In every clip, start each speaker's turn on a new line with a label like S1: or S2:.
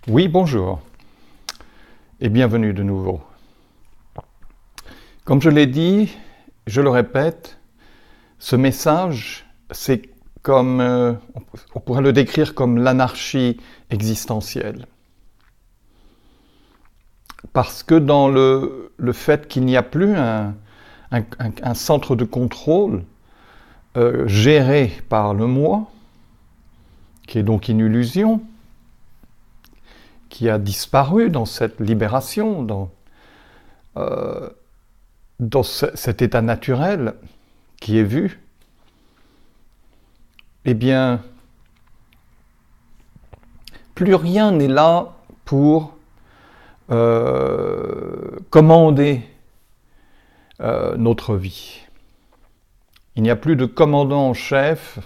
S1: Oui, bonjour et bienvenue de nouveau. Comme je l'ai dit, je le répète, ce message, c'est comme, on pourrait le décrire comme l'anarchie existentielle. Parce que dans le fait qu'il n'y a plus un centre de contrôle géré par le moi, qui est donc une illusion, qui a disparu dans cette libération, dans cet état naturel qui est vu, eh bien, plus rien n'est là pour commander notre vie. Il n'y a plus de commandant en chef,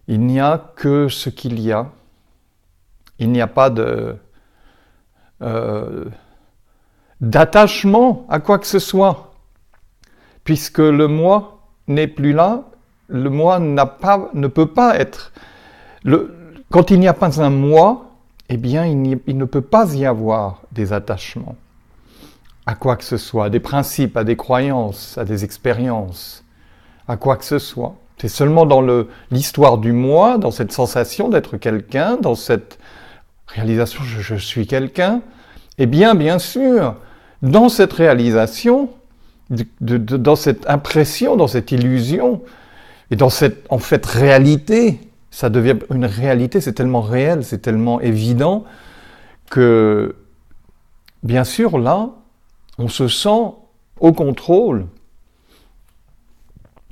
S1: il n'y a que ce qu'il y a. Il n'y a pas d'attachement à quoi que ce soit, puisque le moi n'est plus là, le moi ne peut pas être. Quand il n'y a pas un moi, eh bien, il ne peut pas y avoir des attachements à quoi que ce soit, à des principes, à des croyances, à des expériences, à quoi que ce soit. C'est seulement dans l'histoire du moi, dans cette sensation d'être quelqu'un, dans cette réalisation, je suis quelqu'un, eh bien sûr, dans cette réalisation, dans cette impression, dans cette illusion, et dans cette, en fait, réalité, ça devient une réalité, c'est tellement réel, c'est tellement évident, que, bien sûr, là, on se sent au contrôle,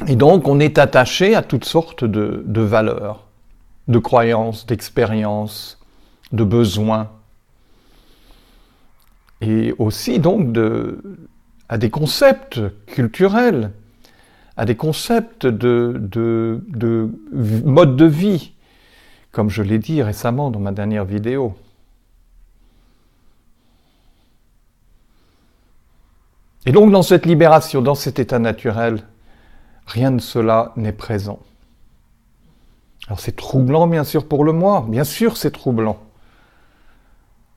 S1: et donc on est attaché à toutes sortes de valeurs, de croyances, d'expériences, de besoins, et aussi donc à des concepts culturels, à des concepts de mode de vie, comme je l'ai dit récemment dans ma dernière vidéo. Et donc dans cette libération, dans cet état naturel, rien de cela n'est présent. Alors c'est troublant bien sûr pour le moi, bien sûr c'est troublant.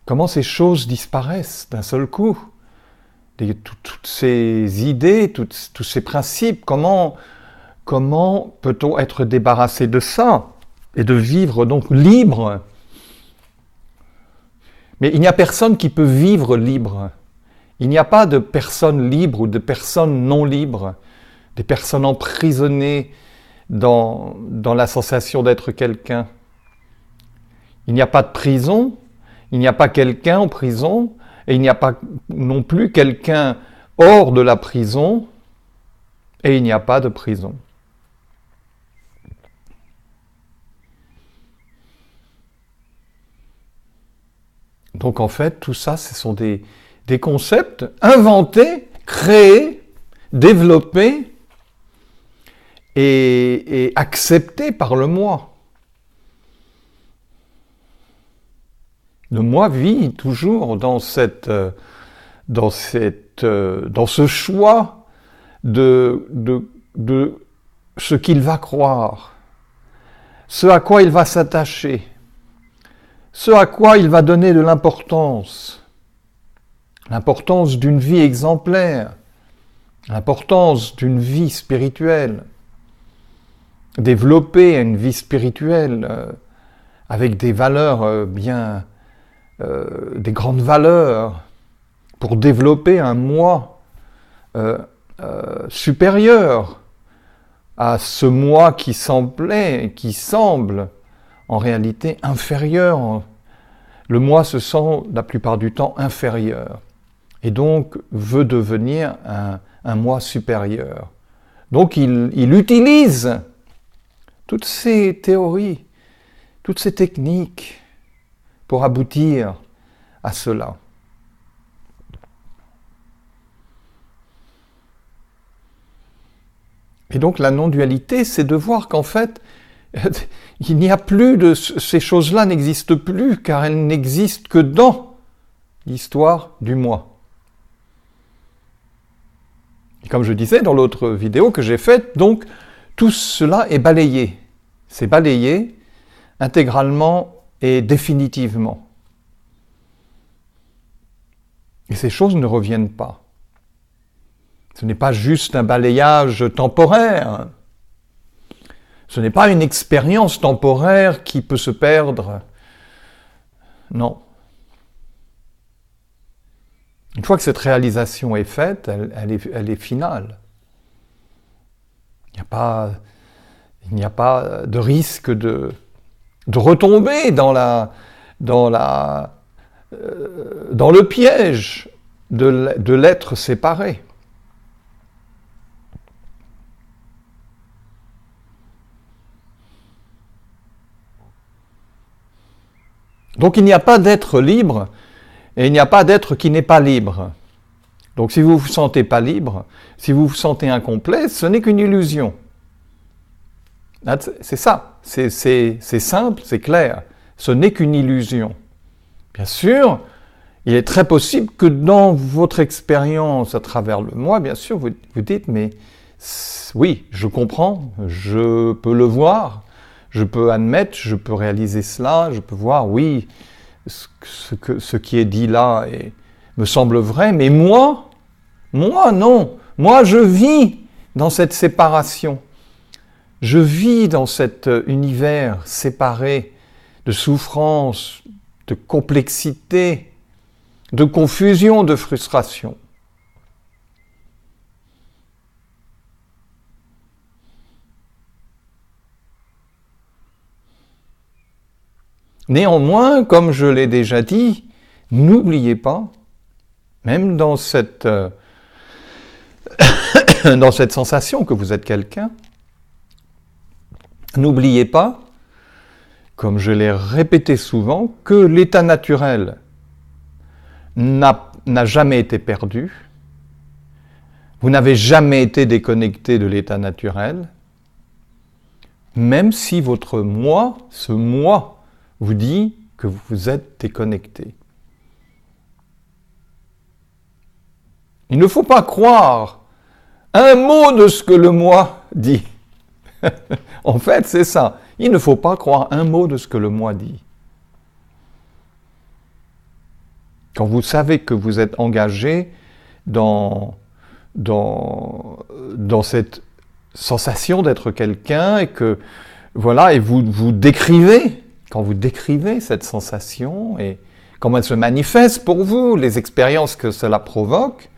S1: Comment ces choses disparaissent d'un seul coup, toutes ces idées, tous ces principes, comment peut-on être débarrassé de ça et de vivre donc libre? Mais il n'y a personne qui peut vivre libre. Il n'y a pas de personnes libres ou de personnes non libres, des personnes emprisonnées dans la sensation d'être quelqu'un. Il n'y a pas de prison. Il n'y a pas quelqu'un en prison, et il n'y a pas non plus quelqu'un hors de la prison, et il n'y a pas de prison. Donc en fait, tout ça, ce sont des concepts inventés, créés, développés et acceptés par le moi. Le moi vit toujours dans ce choix de ce qu'il va croire, ce à quoi il va s'attacher, ce à quoi il va donner de l'importance d'une vie exemplaire, l'importance d'une vie spirituelle, développer une vie spirituelle avec des valeurs des grandes valeurs, pour développer un moi supérieur à ce moi qui semble en réalité inférieur. Le moi se sent la plupart du temps inférieur et donc veut devenir un moi supérieur. Donc il utilise toutes ces théories, toutes ces techniques pour aboutir à cela. Et donc la non-dualité, c'est de voir qu'en fait, il n'y a plus de... Ces choses-là n'existent plus, car elles n'existent que dans l'histoire du moi. Et comme je disais dans l'autre vidéo que j'ai faite, donc, tout cela est balayé. C'est balayé intégralement et définitivement. Et ces choses ne reviennent pas. Ce n'est pas juste un balayage temporaire. Ce n'est pas une expérience temporaire qui peut se perdre. Non. Une fois que cette réalisation est faite, elle est finale. Il n'y a pas de risque de retomber dans le piège de l'être séparé. Donc il n'y a pas d'être libre et il n'y a pas d'être qui n'est pas libre. Donc si vous ne vous sentez pas libre, si vous vous sentez incomplet, ce n'est qu'une illusion. C'est ça, c'est simple, c'est clair. Ce n'est qu'une illusion. Bien sûr, il est très possible que dans votre expérience à travers le moi, bien sûr, vous dites, mais oui, je comprends, je peux le voir, je peux admettre, je peux réaliser cela, je peux voir, oui, ce qui est dit là me semble vrai, mais moi, non. Moi, je vis dans cette séparation. Je vis dans cet univers séparé de souffrance, de complexité, de confusion, de frustration. Néanmoins, comme je l'ai déjà dit, n'oubliez pas, même dans cette sensation que vous êtes quelqu'un, n'oubliez pas, comme je l'ai répété souvent, que l'état naturel n'a jamais été perdu. Vous n'avez jamais été déconnecté de l'état naturel, même si votre moi, ce moi, vous dit que vous êtes déconnecté. Il ne faut pas croire un mot de ce que le moi dit. En fait, c'est ça. Il ne faut pas croire un mot de ce que le moi dit. Quand vous savez que vous êtes engagé dans cette sensation d'être quelqu'un et que, voilà, et vous décrivez, quand vous décrivez cette sensation et comment elle se manifeste pour vous, les expériences que cela provoque,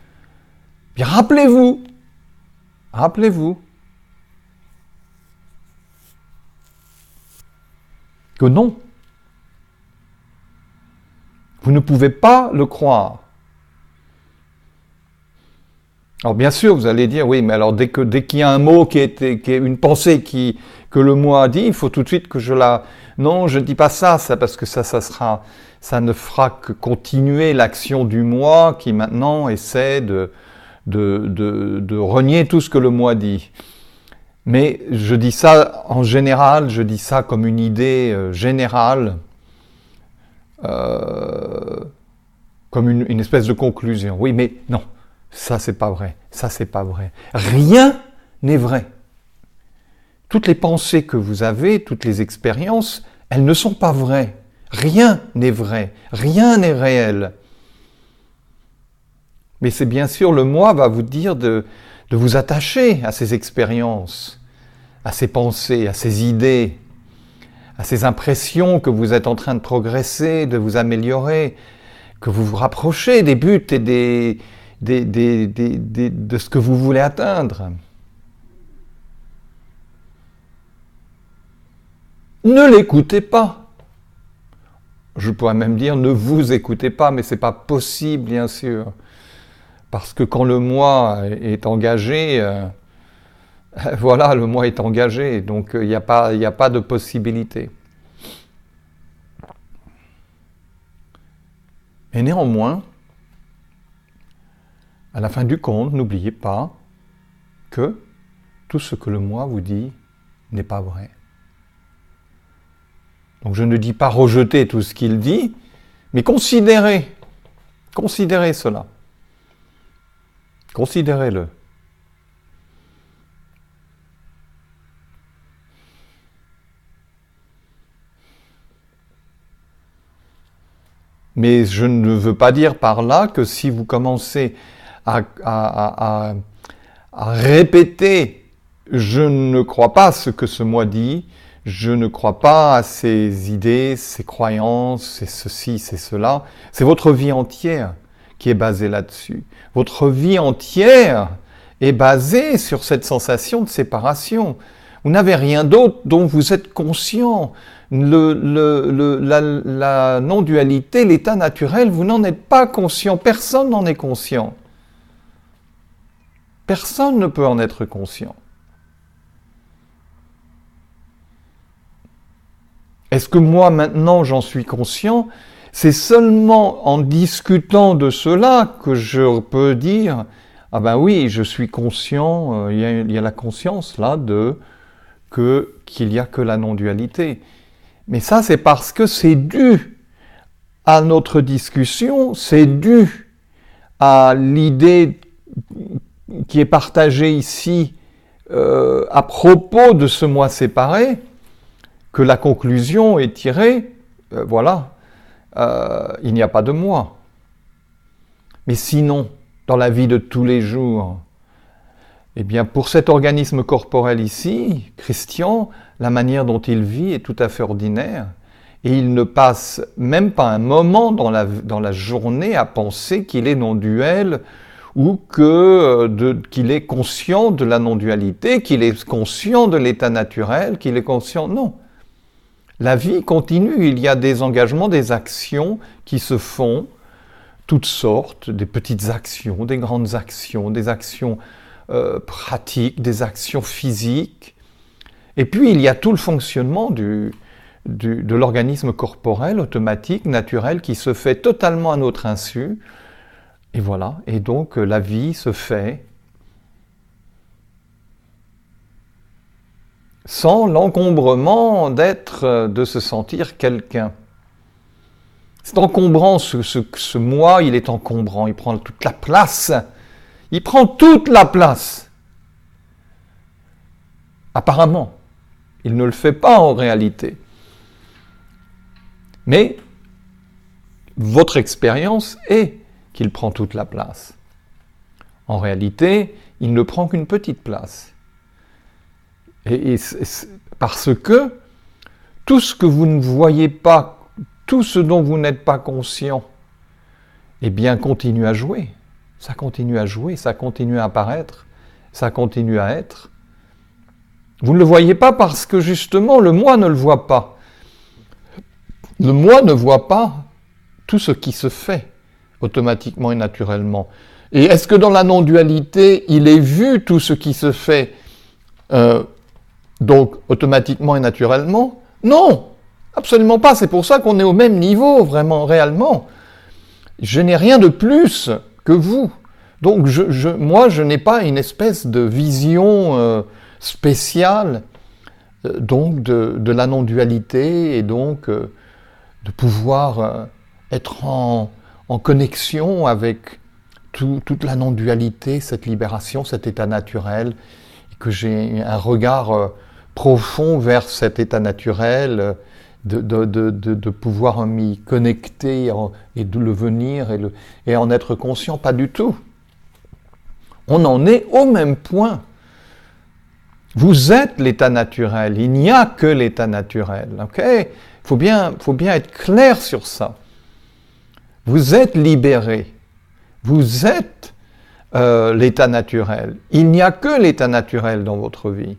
S1: bien rappelez-vous que non, vous ne pouvez pas le croire. Alors bien sûr, vous allez dire, oui, mais alors dès qu'il y a un mot qui est une pensée que le moi a dit, il faut tout de suite que je la... Non, je ne dis pas ça parce que ça ne fera que continuer l'action du moi qui maintenant essaie de renier tout ce que le moi dit. Mais je dis ça en général, je dis ça comme une idée générale, comme une espèce de conclusion. Oui, mais non, ça c'est pas vrai, ça c'est pas vrai. Rien n'est vrai. Toutes les pensées que vous avez, toutes les expériences, elles ne sont pas vraies. Rien n'est vrai, rien n'est réel. Mais c'est bien sûr le moi va vous dire de vous attacher à ces expériences, à ces pensées, à ces idées, à ces impressions que vous êtes en train de progresser, de vous améliorer, que vous vous rapprochez des buts et de ce que vous voulez atteindre. Ne l'écoutez pas. Je pourrais même dire ne vous écoutez pas, mais ce n'est pas possible, bien sûr. Parce que quand le moi est engagé, voilà, le moi est engagé, donc il n'y a pas de possibilité. Et néanmoins, à la fin du compte, n'oubliez pas que tout ce que le moi vous dit n'est pas vrai. Donc je ne dis pas rejeter tout ce qu'il dit, mais considérez cela. Considérez-le. Mais je ne veux pas dire par là que si vous commencez à répéter « je ne crois pas à ce que ce moi dit », je ne crois pas à ces idées, ces croyances, c'est ceci, c'est cela, c'est votre vie entière qui est basée là-dessus. Votre vie entière est basée sur cette sensation de séparation. Vous n'avez rien d'autre dont vous êtes conscient. La non-dualité, l'état naturel, vous n'en êtes pas conscient. Personne n'en est conscient. Personne ne peut en être conscient. Est-ce que moi, maintenant, j'en suis conscient? C'est seulement en discutant de cela que je peux dire « Ah ben oui, je suis conscient, il y a la conscience là qu'il n'y a que la non-dualité. » Mais ça, c'est parce que c'est dû à notre discussion, c'est dû à l'idée qui est partagée ici à propos de ce moi séparé, que la conclusion est tirée, voilà, il n'y a pas de moi. Mais sinon, dans la vie de tous les jours, eh bien, pour cet organisme corporel ici, Christian, la manière dont il vit est tout à fait ordinaire. Et il ne passe même pas un moment dans la journée à penser qu'il est non-duel ou qu'il est conscient de la non-dualité, qu'il est conscient de l'état naturel, qu'il est conscient... Non. La vie continue, il y a des engagements, des actions qui se font, toutes sortes, des petites actions, des grandes actions, des actions pratiques, des actions physiques. Et puis il y a tout le fonctionnement de l'organisme corporel, automatique, naturel, qui se fait totalement à notre insu. Et voilà, et donc la vie se fait sans l'encombrement de se sentir quelqu'un. C'est encombrant, ce moi, il est encombrant, il prend toute la place. Il prend toute la place. Apparemment, il ne le fait pas en réalité. Mais votre expérience est qu'il prend toute la place. En réalité, il ne prend qu'une petite place. Parce que tout ce que vous ne voyez pas, tout ce dont vous n'êtes pas conscient, eh bien, continue à jouer. Ça continue à jouer, ça continue à apparaître, ça continue à être. Vous ne le voyez pas parce que justement, le moi ne le voit pas. Le moi ne voit pas tout ce qui se fait automatiquement et naturellement. Et est-ce que dans la non-dualité, il est vu tout ce qui se fait donc automatiquement et naturellement? Non, absolument pas. C'est pour ça qu'on est au même niveau, vraiment, réellement. Je n'ai rien de plus que vous. Donc moi, je n'ai pas une espèce de vision spéciale donc de la non-dualité et donc de pouvoir être en connexion avec toute la non-dualité, cette libération, cet état naturel, et que j'ai un regard profond vers cet état naturel, de pouvoir m'y connecter et de le venir et en être conscient, pas du tout. On en est au même point. Vous êtes l'état naturel, il n'y a que l'état naturel. Okay? Faut bien être clair sur ça. Vous êtes libéré, vous êtes l'état naturel. Il n'y a que l'état naturel dans votre vie.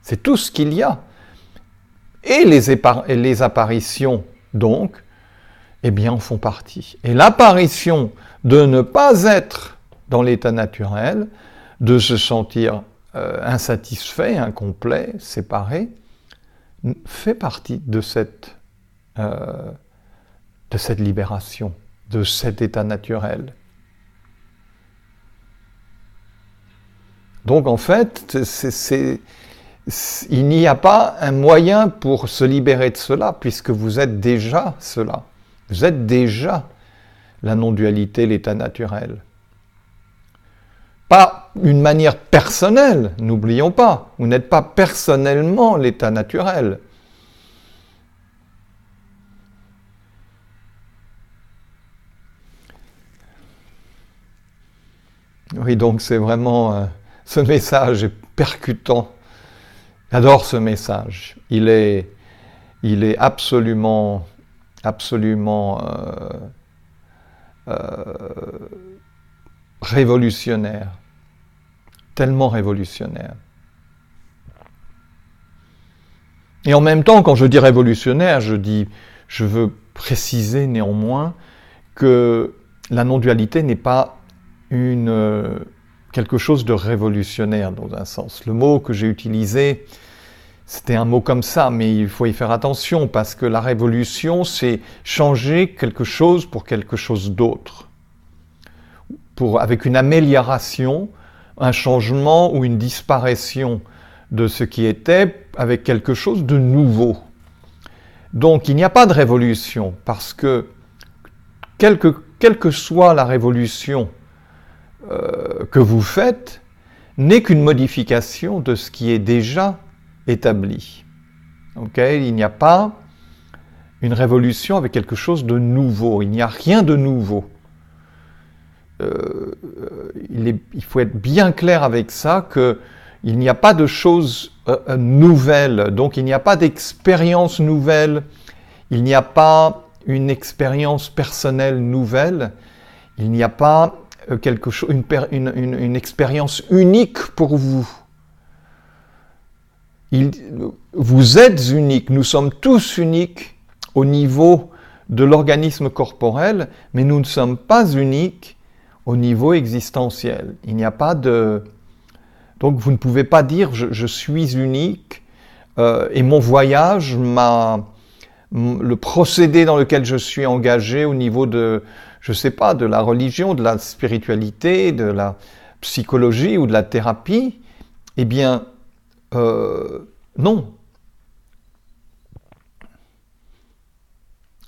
S1: C'est tout ce qu'il y a. Et les apparitions, donc, eh bien, en font partie. Et l'apparition de ne pas être dans l'état naturel, de se sentir insatisfait, incomplet, séparé, fait partie de cette libération, de cet état naturel. Donc en fait, il n'y a pas un moyen pour se libérer de cela, puisque vous êtes déjà cela. Vous êtes déjà la non-dualité, l'état naturel. Pas une manière personnelle, n'oublions pas. Vous n'êtes pas personnellement l'état naturel. Oui, donc c'est vraiment... ce message est percutant. J'adore ce message. Il est absolument révolutionnaire. Tellement révolutionnaire. Et en même temps, quand je dis révolutionnaire, je veux préciser néanmoins que la non-dualité n'est pas quelque chose de révolutionnaire dans un sens. Le mot que j'ai utilisé, c'était un mot comme ça, mais il faut y faire attention parce que la révolution, c'est changer quelque chose pour quelque chose d'autre. Avec une amélioration, un changement ou une disparition de ce qui était avec quelque chose de nouveau. Donc il n'y a pas de révolution parce que quelle que soit la révolution que vous faites, n'est qu'une modification de ce qui est déjà établi. Okay? Il n'y a pas une révolution avec quelque chose de nouveau. Il n'y a rien de nouveau. Il faut être bien clair avec ça, qu'il n'y a pas de choses nouvelles. Donc il n'y a pas d'expérience nouvelle. Il n'y a pas une expérience personnelle nouvelle. Il n'y a pas une expérience unique pour vous. Vous êtes unique, nous sommes tous uniques au niveau de l'organisme corporel, mais nous ne sommes pas uniques au niveau existentiel. Il n'y a pas de... Donc vous ne pouvez pas dire je suis unique et mon voyage, le procédé dans lequel je suis engagé au niveau de, je ne sais pas, de la religion, de la spiritualité, de la psychologie ou de la thérapie, eh bien, non.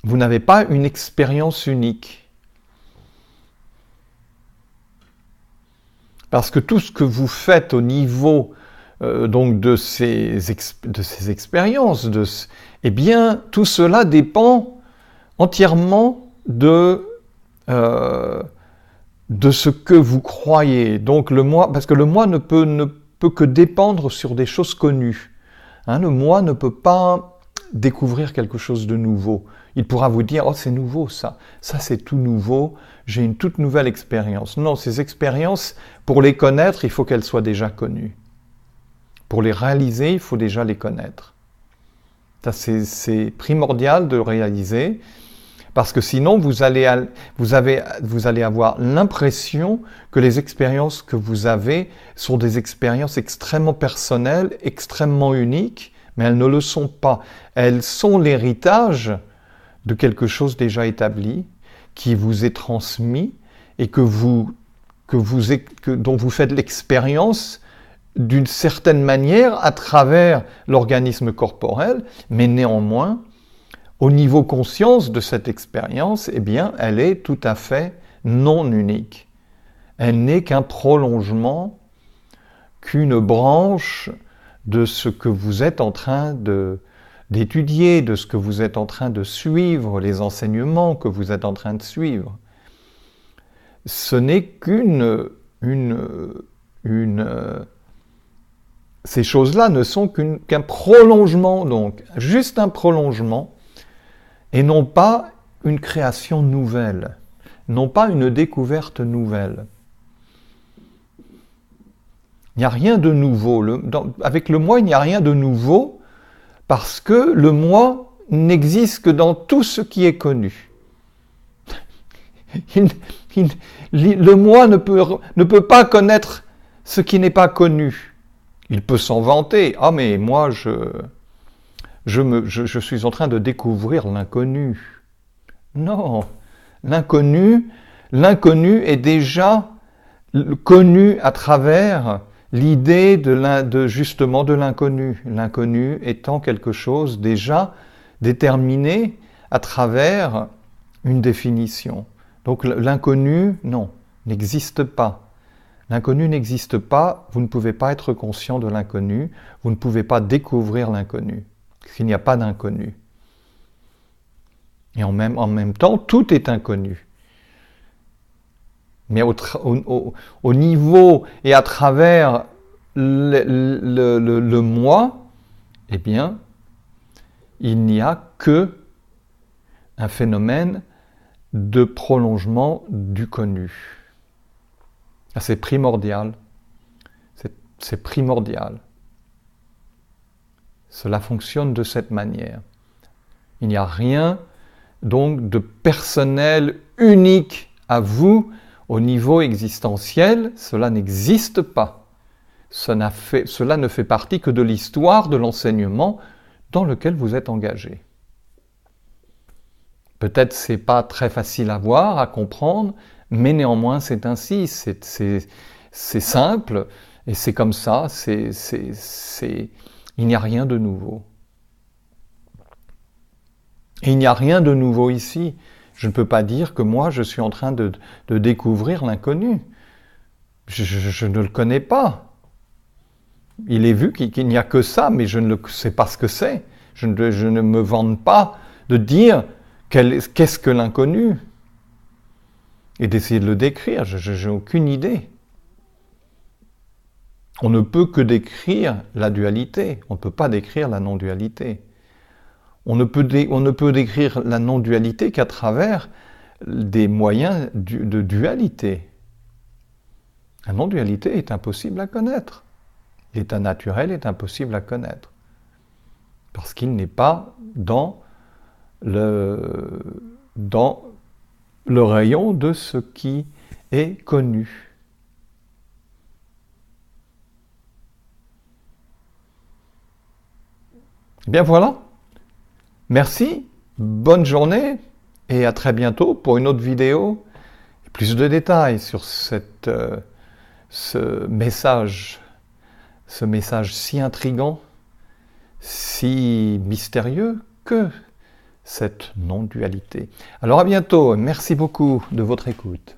S1: Vous n'avez pas une expérience unique. Parce que tout ce que vous faites au niveau donc de ces expériences, eh bien, tout cela dépend entièrement de ce que vous croyez. Donc le moi, parce que le moi ne peut que dépendre sur des choses connues. Hein, le moi ne peut pas découvrir quelque chose de nouveau. Il pourra vous dire « Oh, c'est nouveau ça, ça c'est tout nouveau, j'ai une toute nouvelle expérience. » Non, ces expériences, pour les connaître, il faut qu'elles soient déjà connues. Pour les réaliser, il faut déjà les connaître. Ça, c'est primordial de réaliser, parce que sinon, vous allez avoir l'impression que les expériences que vous avez sont des expériences extrêmement personnelles, extrêmement uniques, mais elles ne le sont pas. Elles sont l'héritage de quelque chose déjà établi, qui vous est transmis et dont vous faites l'expérience d'une certaine manière à travers l'organisme corporel, mais néanmoins, au niveau conscience de cette expérience, eh bien, elle est tout à fait non unique. Elle n'est qu'un prolongement, qu'une branche de ce que vous êtes en train d'étudier, de ce que vous êtes en train de suivre, les enseignements que vous êtes en train de suivre. Ce n'est ces choses-là ne sont qu'un prolongement, donc, juste un prolongement, et non pas une création nouvelle, non pas une découverte nouvelle. Il n'y a rien de nouveau. Avec le moi, il n'y a rien de nouveau, parce que le moi n'existe que dans tout ce qui est connu. Le moi ne peut pas connaître ce qui n'est pas connu. Il peut s'en vanter. Ah, mais moi, je suis en train de découvrir l'inconnu. Non, l'inconnu est déjà connu à travers l'idée justement de l'inconnu. L'inconnu étant quelque chose déjà déterminé à travers une définition. Donc l'inconnu, non, n'existe pas. L'inconnu n'existe pas, vous ne pouvez pas être conscient de l'inconnu, vous ne pouvez pas découvrir l'inconnu, parce qu'il n'y a pas d'inconnu. Et en même temps, tout est inconnu. Mais au niveau et à travers le moi, eh bien, il n'y a que un phénomène de prolongement du connu. C'est primordial. C'est primordial. Cela fonctionne de cette manière. Il n'y a rien donc de personnel unique à vous au niveau existentiel. Cela n'existe pas. Cela ne fait partie que de l'histoire, de l'enseignement dans lequel vous êtes engagé. Peut-être c'est pas très facile à voir, à comprendre, mais néanmoins c'est ainsi, c'est simple, et c'est comme ça, il n'y a rien de nouveau. Et il n'y a rien de nouveau ici. Je ne peux pas dire que moi je suis en train de découvrir l'inconnu. Je ne le connais pas. Il est vu qu'il n'y a que ça, mais je ne sais pas ce que c'est. Je ne me vante pas de dire qu'est-ce que l'inconnu et d'essayer de le décrire. Je n'ai aucune idée. On ne peut que décrire la dualité. On ne peut pas décrire la non-dualité. On ne peut décrire la non-dualité qu'à travers des moyens de dualité. La non-dualité est impossible à connaître. L'état naturel est impossible à connaître. Parce qu'il n'est pas dans le rayon de ce qui est connu. Bien voilà. Merci, bonne journée et à très bientôt pour une autre vidéo. Plus de détails sur ce message si intrigant, si mystérieux que cette non-dualité. Alors à bientôt, merci beaucoup de votre écoute.